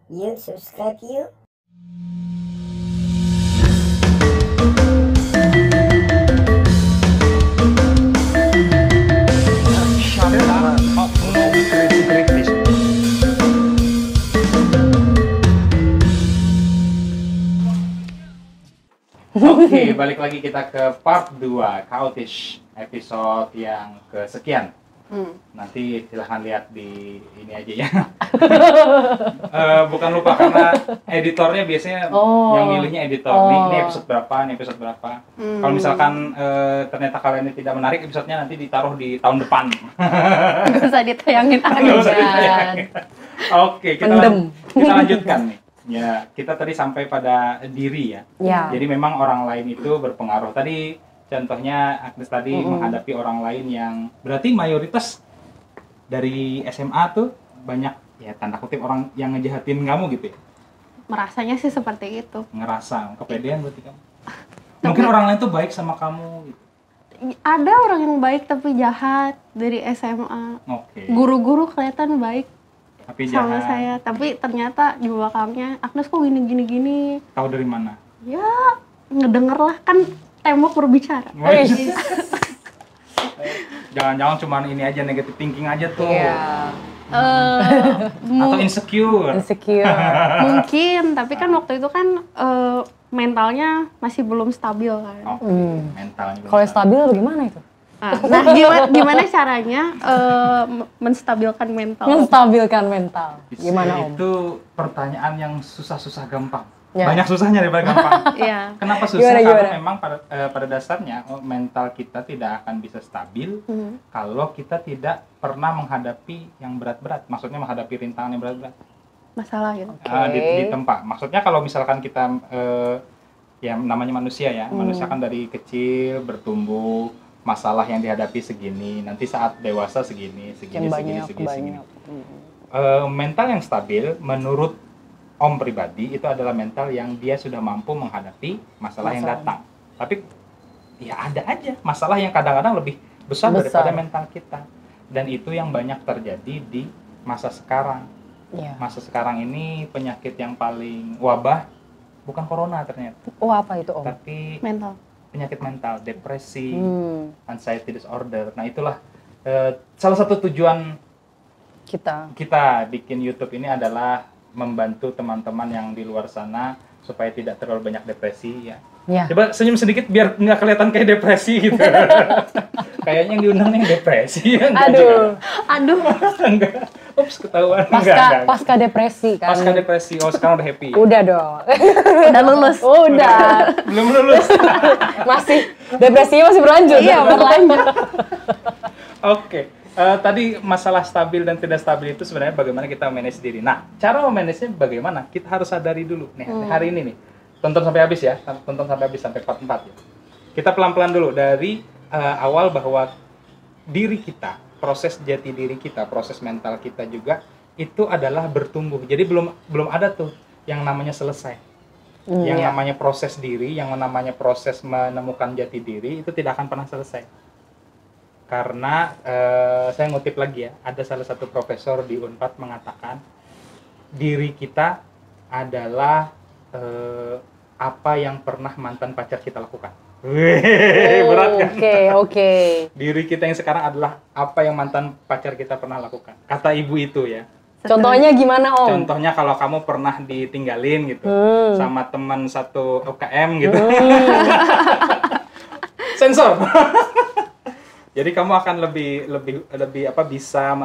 Yuk subscribe yuk. Oke, balik lagi kita ke part 2 Chaotish, episode yang kesekian. Nanti silahkan lihat di ini aja ya. Bukan lupa karena editornya biasanya yang milihnya editor. Ini episode berapa, ini episode berapa. Kalau misalkan ternyata kalian ini tidak menarik episodenya, nanti ditaruh di tahun depan. Gak usah ditayangin Nggak usah aja. ditayangin. Oke, kita lanjutkan nih. Ya, kita tadi sampai pada diri ya. Jadi memang orang lain itu berpengaruh. Tadi contohnya Agnes tadi menghadapi orang lain yang berarti mayoritas dari SMA tuh banyak ya tanda kutip orang yang ngejahatin kamu gitu ya. Merasanya sih seperti itu. Ngerasa kepedean berarti kamu. Mungkin orang lain tuh baik sama kamu gitu. Ada orang yang baik tapi jahat dari SMA. Oke. Guru-guru kelihatan baik Tapi sama jahat. saya, tapi ternyata di belakangnya Agnes kok gini. Tahu dari mana? Ya, ngedenger lah, kan tembok berbicara. Jangan-jangan cuma ini aja negative thinking aja tuh. Iya. Atau insecure. Mungkin, tapi kan waktu itu kan mentalnya masih belum stabil kan. Oke, mentalnya belum Kalau stabil. stabil bagaimana itu? Nah, gimana caranya menstabilkan mental? Menstabilkan mental. Gimana Om? Itu pertanyaan yang susah-susah gampang. Ya. Banyak susahnya daripada gampang. Iya. Kenapa susah? Gimana? Karena memang pada dasarnya mental kita tidak akan bisa stabil kalau kita tidak pernah menghadapi yang berat-berat. Maksudnya menghadapi rintangan yang berat-berat. Masalah gitu. Di tempat. Maksudnya kalau misalkan kita ya namanya manusia ya, manusia kan dari kecil bertumbuh, masalah yang dihadapi segini, nanti saat dewasa segini. Mental yang stabil menurut Om pribadi itu adalah mental yang dia sudah mampu menghadapi masalah yang datang. Tapi ya ada aja masalah yang kadang-kadang lebih besar daripada mental kita. Dan itu yang banyak terjadi di masa sekarang. Masa sekarang ini penyakit yang paling wabah bukan corona ternyata. Apa itu Om? Tapi Mental. penyakit mental, depresi, anxiety disorder. Nah itulah salah satu tujuan kita bikin YouTube ini adalah membantu teman-teman yang di luar sana supaya tidak terlalu banyak depresi ya. Coba senyum sedikit biar nggak kelihatan kayak depresi gitu. Kayaknya yang diundang yang depresi ya. Aduh. Enggak. Ups, ketahuan. Pasca depresi kan. Pasca depresi. Oh, sekarang udah happy. Udah dong. Udah lulus. Udah. Belum lulus. Masih depresinya masih berlanjut. Iya, berlanjut. Oke. Tadi masalah stabil dan tidak stabil itu sebenarnya bagaimana kita manage diri. Nah, cara memanage-nya bagaimana? Kita harus sadari dulu. Nih, hari ini nih. Tonton sampai habis ya. Tonton sampai habis sampai part 4 ya. Kita pelan-pelan dulu dari awal bahwa diri kita, proses jati diri kita, proses mental kita juga itu adalah bertumbuh. Jadi belum ada tuh yang namanya selesai. Yang namanya proses diri, yang namanya proses menemukan jati diri itu tidak akan pernah selesai. Karena saya ngutip lagi ya, ada salah satu profesor di Unpad mengatakan diri kita adalah apa yang pernah mantan pacar kita lakukan. Berat kan? Oke. Diri kita yang sekarang adalah apa yang mantan pacar kita pernah lakukan. Kata ibu itu ya. Contohnya gimana Om? Contohnya kalau kamu pernah ditinggalin gitu sama teman satu UKM gitu. Sensor. Jadi kamu akan lebih bisa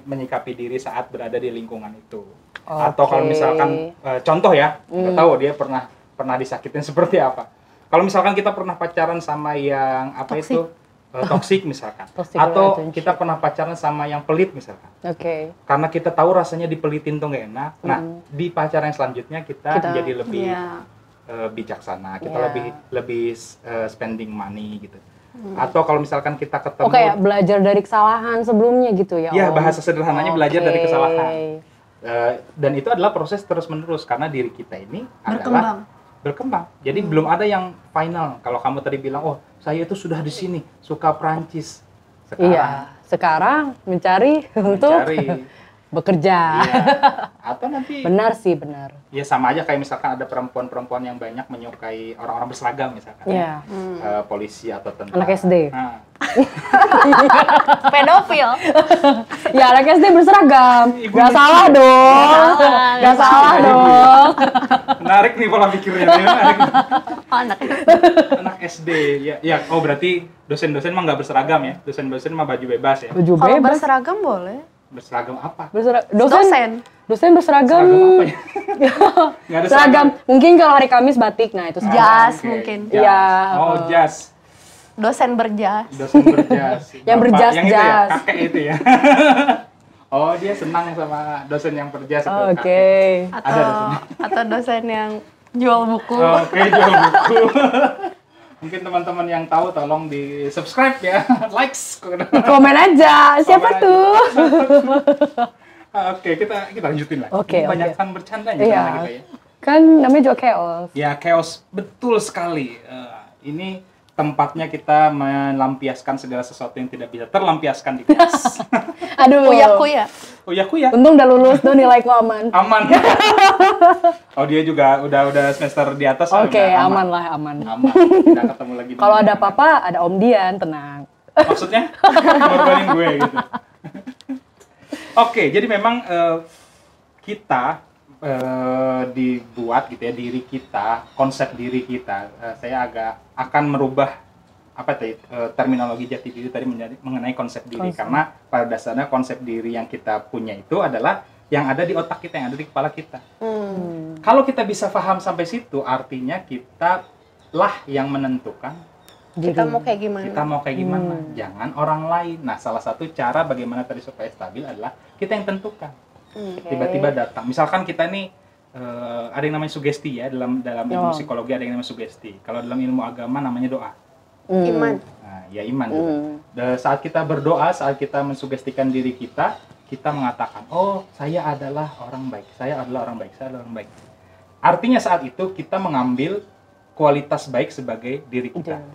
menyikapi diri saat berada di lingkungan itu. Atau kalau misalkan contoh ya, nggak tahu dia pernah disakitin seperti apa. Kalau misalkan kita pernah pacaran sama yang toksik misalkan, atau kita pernah pacaran sama yang pelit misalkan. Karena kita tahu rasanya dipelitin tuh nggak enak. Nah, di pacaran yang selanjutnya kita jadi lebih bijaksana, kita lebih spending money gitu. Atau kalau misalkan kita ketemu kayak belajar dari kesalahan sebelumnya gitu ya. Iya, bahasa sederhananya belajar dari kesalahan. Dan itu adalah proses terus-menerus karena diri kita ini adalah berkembang. Jadi belum ada yang final. Kalau kamu tadi bilang, "Oh, saya itu sudah di sini, suka Prancis." Sekarang mencari untuk bekerja. Iya. Atau nanti Benar sih, benar. ya sama aja kayak misalkan ada perempuan-perempuan yang banyak menyukai orang-orang berseragam misalkan. Iya. Polisi atau tentara. Anak SD. Nah, Pedofil. Ya, anak SD berseragam. Ibu Gak lucu. salah dong. Gak salah dong. menarik nih pola pikirnya. Nih, menarik. Oh, anak Anak SD. Ya, oh berarti dosen-dosen mah nggak berseragam ya? Dosen-dosen mah baju bebas ya? Baju kalau bebas. berseragam boleh. Berseragam apa? Dosen. Dosen berseragam. Seragam apa ya? Nggak ada Seragam. Mungkin kalau hari Kamis batik, nah itu seragam. Jas Oke, mungkin. jas. Iya. Oh, jas. Dosen berjas. Dosen berjas. Yang Bapak- berjas-jas. Yang itu ya, kakek itu ya. Oh, dia senang sama dosen yang berjas itu. Oke. kakek. Atau Ada dosennya. atau dosen yang jual buku. Oke, jual buku. Mungkin teman-teman yang tahu tolong di subscribe ya, likes. Komen aja. Siapa Komen tuh? Oke, kita lanjutin lah. Oke, Ini oke. banyakkan bercandanya Iya. sama kita ya. Kan namanya juga chaos. Ya, chaos betul sekali. Ini tempatnya kita melampiaskan segala sesuatu yang tidak bisa terlampiaskan di kelas. Aduh. Kuya-kuya. Oh ya, aku ya. Untung udah lulus tuh, nilaiku aman. Aman. Oh, dia juga udah semester di atas. Oke, udah aman lah, aman. Aman. Tidak ketemu lagi. di Kalau ada mana. apa-apa, ada Om Dian, tenang. Maksudnya ngorbanin gue gitu. Oke, jadi memang kita dibuat gitu ya, diri kita, konsep diri kita. Saya agak akan merubah apa tadi terminologi jati diri tadi menjadi mengenai konsep diri, karena pada dasarnya konsep diri yang kita punya itu adalah yang ada di otak kita, yang ada di kepala kita. Kalau kita bisa paham sampai situ, artinya kita lah yang menentukan Kita mau kayak gimana? kita mau kayak gimana, jangan orang lain. Nah, salah satu cara bagaimana tadi supaya stabil adalah kita yang tentukan. Tiba-tiba datang, misalkan kita nih ada yang namanya sugesti ya, dalam ilmu psikologi ada yang namanya sugesti. Kalau dalam ilmu agama namanya doa. Iman. Nah, ya iman juga. Saat kita berdoa, saat kita mensugestikan diri kita, kita mengatakan, oh saya adalah orang baik, saya adalah orang baik, saya adalah orang baik. Artinya saat itu kita mengambil kualitas baik sebagai diri kita.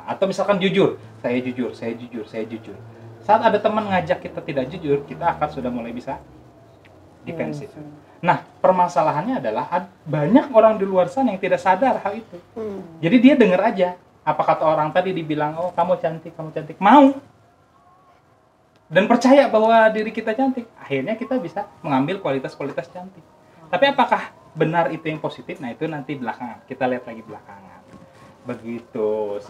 Atau misalkan jujur, saya jujur, saya jujur, saya jujur. Saat ada teman ngajak kita tidak jujur, kita akan sudah mulai bisa defensif. Nah, permasalahannya adalah banyak orang di luar sana yang tidak sadar hal itu. Jadi dia dengar aja apa kata orang tadi, dibilang, oh kamu cantik, mau. Dan percaya bahwa diri kita cantik. Akhirnya kita bisa mengambil kualitas-kualitas cantik. Tapi apakah benar itu yang positif? Nah, itu nanti belakangan. Kita lihat lagi belakangan. Begitu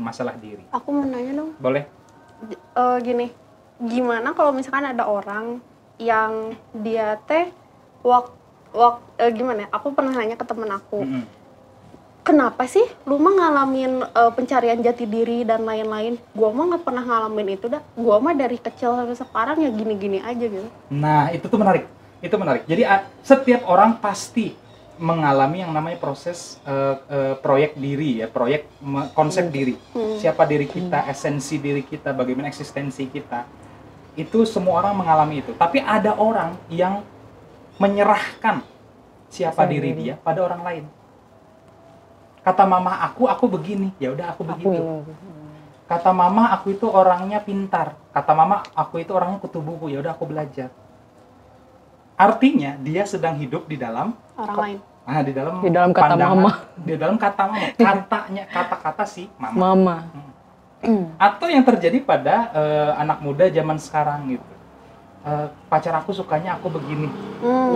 masalah diri. Aku mau nanya dong. Boleh? Gini, gimana kalau misalkan ada orang yang dia teh gimana ya? Aku pernah nanya ke temen aku. Kenapa sih lu mah ngalamin pencarian jati diri dan lain-lain? Gua mah nggak pernah ngalamin itu dah. Gua mah dari kecil sampai sekarang ya gini-gini aja gitu. Nah, itu tuh menarik. Itu menarik. Jadi setiap orang pasti mengalami yang namanya proses proyek diri ya, proyek konsep diri. Siapa diri kita, esensi diri kita, bagaimana eksistensi kita. Itu semua orang mengalami itu. Tapi ada orang yang menyerahkan siapa diri dia pada orang lain. Kata mama aku begini, ya udah aku begitu. Kata mama aku itu orangnya pintar. Kata mama aku itu orangnya kutu buku, ya udah aku belajar. Artinya dia sedang hidup di dalam Orang lain. di dalam kata mama. Di dalam kata mama. Kata-kata si mama. Mama. Atau yang terjadi pada anak muda zaman sekarang gitu. Pacar aku sukanya aku begini.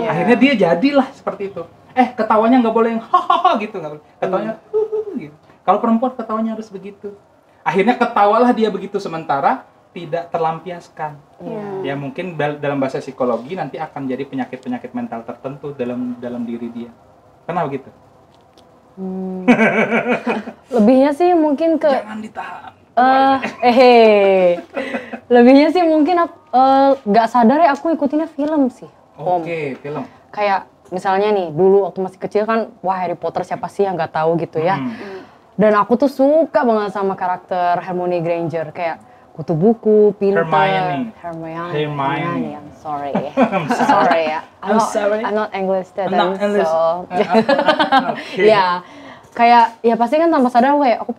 Akhirnya dia jadilah seperti itu. Ketawanya nggak boleh yang hahaha gitu, nggak boleh. Ketawanya gitu. Kalau perempuan ketawanya harus begitu. Akhirnya ketawalah dia begitu, sementara tidak terlampiaskan. Ya mungkin dalam bahasa psikologi nanti akan jadi penyakit-penyakit mental tertentu dalam diri dia. Kenapa begitu? Lebihnya sih mungkin ke Jangan ditahan. lebihnya sih mungkin nggak sadar ya aku ikutinnya film sih. Oke, film. Kayak misalnya nih, dulu waktu masih kecil kan, wah Harry Potter siapa sih yang nggak tahu gitu ya. Dan aku tuh suka banget sama karakter Hermione Granger, kayak kutu buku, pintar. Hermione. I'm sorry. Sorry ya. I'm sorry. I'm not English student. Not English. So. Okay. Ya, kayak ya pasti kan tanpa sadar kayak aku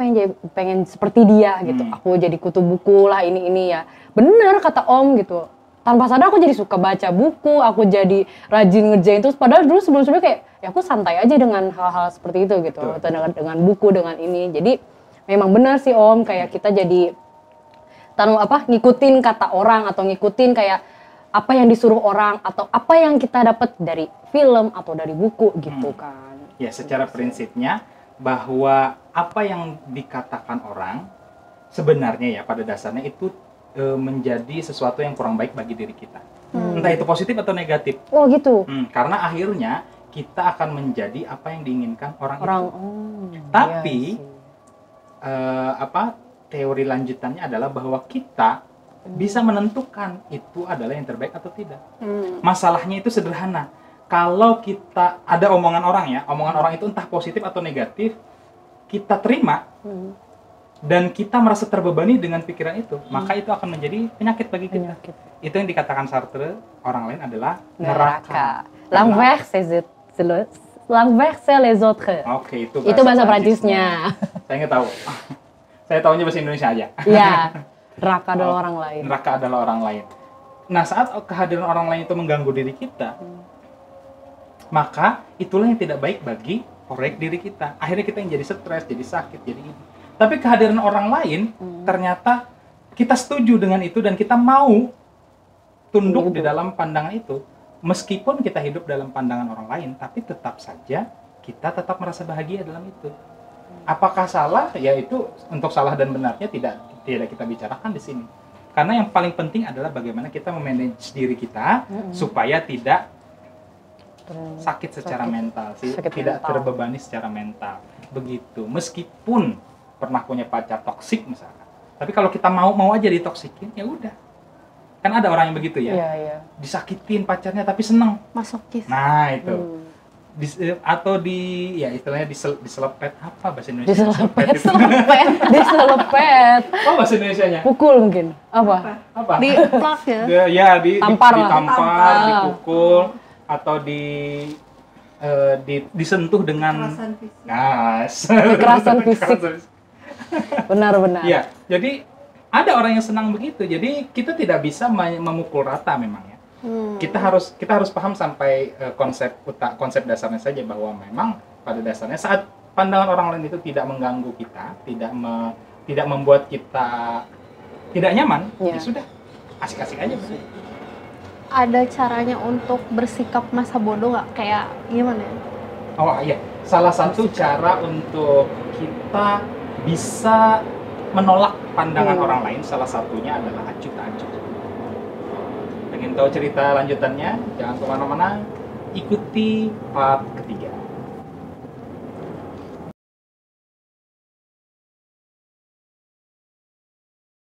pengen seperti dia gitu. Aku jadi kutu buku lah ini ya. Bener kata Om gitu. tanpa sadar aku jadi suka baca buku, aku jadi rajin ngerjain terus. Padahal dulu sebelum-sebelumnya kayak ya aku santai aja dengan hal-hal seperti itu gitu, Betul. atau dengan buku, dengan ini. Jadi memang benar sih Om, kayak kita jadi ngikutin kata orang atau ngikutin kayak apa yang disuruh orang atau apa yang kita dapat dari film atau dari buku gitu kan. Ya, secara prinsipnya bahwa apa yang dikatakan orang sebenarnya ya pada dasarnya itu menjadi sesuatu yang kurang baik bagi diri kita. Entah itu positif atau negatif. Oh gitu. Karena akhirnya kita akan menjadi apa yang diinginkan orang itu. Tapi teori lanjutannya adalah bahwa kita bisa menentukan itu adalah yang terbaik atau tidak. Masalahnya itu sederhana. Kalau kita ada omongan orang ya, omongan orang itu entah positif atau negatif, kita terima dan kita merasa terbebani dengan pikiran itu, maka itu akan menjadi penyakit bagi kita. Itu yang dikatakan Sartre, orang lain adalah neraka. L'envers c'est les autres. Oke, itu bahasa Prancisnya. Saya nggak tahu. Saya tahunya bahasa Indonesia aja. Iya. Neraka adalah orang lain. Neraka adalah orang lain. Nah, saat kehadiran orang lain itu mengganggu diri kita, maka itulah yang tidak baik bagi proyek diri kita. Akhirnya kita yang jadi stres, jadi sakit, jadi ini. Tapi kehadiran orang lain, ternyata kita setuju dengan itu dan kita mau tunduk di dalam pandangan itu. Meskipun kita hidup dalam pandangan orang lain, tapi tetap saja kita tetap merasa bahagia dalam itu. Apakah salah? Ya itu untuk salah dan benarnya tidak kita bicarakan di sini. Karena yang paling penting adalah bagaimana kita memanage diri kita supaya tidak sakit secara mental sih, tidak terbebani secara mental. Begitu. Meskipun pernah punya pacar toksik misalkan. Tapi kalau kita mau aja ditoksikin, ya udah. Kan ada orang yang begitu ya. Iya. Disakitin pacarnya tapi seneng. Masokis. Nah, itu. Atau istilahnya diselepet, apa bahasa Indonesia? Diselepet. Apa bahasa Indonesianya? Pukul mungkin. Apa? Di plak ya? Ya, Tampar, dipukul atau disentuh dengan kekerasan fisik. Benar. Ya, jadi ada orang yang senang begitu. Jadi kita tidak bisa memukul rata memang ya. Kita harus paham sampai konsep dasarnya saja bahwa memang pada dasarnya saat pandangan orang lain itu tidak mengganggu kita, tidak membuat kita tidak nyaman, ya sudah asik-asik aja betul. Ada caranya untuk bersikap masa bodoh nggak? Kayak gimana ya? Oh iya, salah satu cara untuk kita bisa menolak pandangan orang lain, salah satunya adalah acuh tak acuh. Pengen tahu cerita lanjutannya? Jangan kemana-mana, ikuti part ketiga.